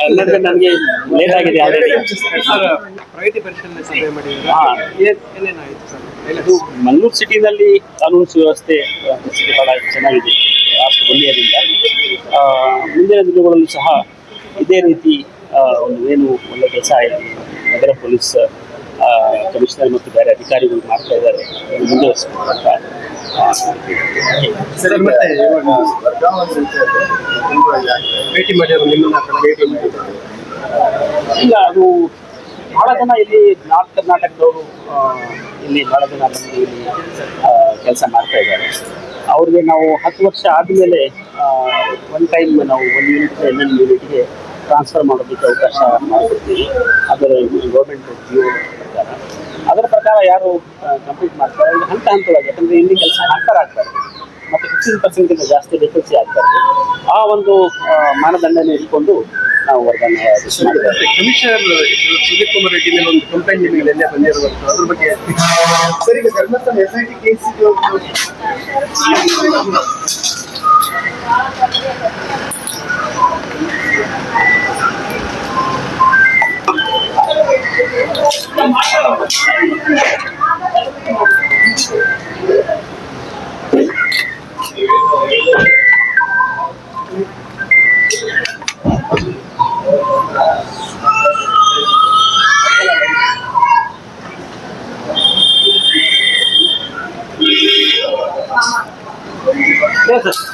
ಎಲ್ಲರಿಗೂ ನನಗೆ ಲೇಟ್ ಆಗಿದೆ ಆಲ್ರೆಡಿ. ಪ್ರಗತಿ ಪರಿಶೀಲನೆ ಸಭೆ ಮಾಡಿದ್ರೆ ಏನೇನಾಯಿತು ಸರ್? ಇದು ಮಂಗಳೂರು ಸಿಟಿನಲ್ಲಿ ಕಾನೂನು ಸುವ್ಯವಸ್ಥೆ ಪರಿಸ್ಥಿತಿ ಬಹಳ ಚೆನ್ನಾಗಿದೆ ಅಷ್ಟು ಒಳ್ಳೆಯದಿಂದ. ಮುಂದಿನ ದಿನಗಳಲ್ಲೂ ಸಹ ಇದೇ ರೀತಿ ಒಂದು ಏನು ಒಳ್ಳೆ ಕೆಲಸ ಆಯಿತು ನಗರ ಪೊಲೀಸ್ ಕಮಿಷನರ್ ಮತ್ತು ಬೇರೆ ಅಧಿಕಾರಿಗಳು ಮಾಡ್ತಾ ಇದ್ದಾರೆ ಮುಂದುವರಿಸಬೇಕು ಅಂತ. ಸರಿ, ಮತ್ತೆ ಭೇಟಿ ಮಾಡಿದ್ರು ನಿಮ್ಮನ್ನ ಭೇಟಿ ಮಾಡಿದ್ರು ಇಲ್ಲ, ಅದು ಬಹಳ ಜನ ಇಲ್ಲಿ ನಾರ್ತ್ ಕರ್ನಾಟಕದವರು ಇಲ್ಲಿ ಬಹಳ ಜನ ಬಂದು ಇಲ್ಲಿ ಕೆಲಸ ಮಾಡ್ತಾ ಇದ್ದಾರೆ. ಅವ್ರಿಗೆ ನಾವು 10 ವರ್ಷ ಆದಮೇಲೆ ಒನ್ ಟೈಮ್ ನಾವು 1 ಯೂನಿಟ್ ಇನ್ನೊಂದು ಯೂನಿಟ್ಗೆ ಟ್ರಾನ್ಸ್ಫರ್ ಮಾಡೋದಕ್ಕೆ ಅವಕಾಶ ಮಾಡಿಕೊಡ್ತೀವಿ. ಅದರ ಗೌರ್ಮೆಂಟ್ ಜಿಯೋ ಪ್ರಕಾರ ಅದರ ಪ್ರಕಾರ ಯಾರು ಕಂಪ್ಲೀಟ್ ಮಾಡ್ತಾರೆ ಅವ್ರಿಗೆ ಹಂತ ಹಂತವಾಗಿ, ಯಾಕಂದರೆ ಇಲ್ಲಿ ಕೆಲಸ ಹಾಕ್ತಾರೆ ಮತ್ತು 15% ಜಾಸ್ತಿ ವೇಕೆನ್ಸಿ ಆಗ್ತಾರೆ. ಆ ಒಂದು ಮಾನದಂಡನ ಇಟ್ಕೊಂಡು ನಾವು ವರ್ಗನ ಮಾಡಿದ್ದೇವೆ. ಕಮಿಷನರ್ ಸುದೀಪ್ ಕುಮಾರ್ ರೆಡ್ಡಿ ಮೇಲೆ ಒಂದು ಕಂಪ್ಲೇಂಟ್ ನಿಮಗೆ ಎಲ್ಲೇ ಬಂದಿರುವಂಥ ಅದ್ರ ಬಗ್ಗೆ ಸರಿ ಸರ್. ಮತ್ತೆ SIT ಕೇಸ್ Yes, sir.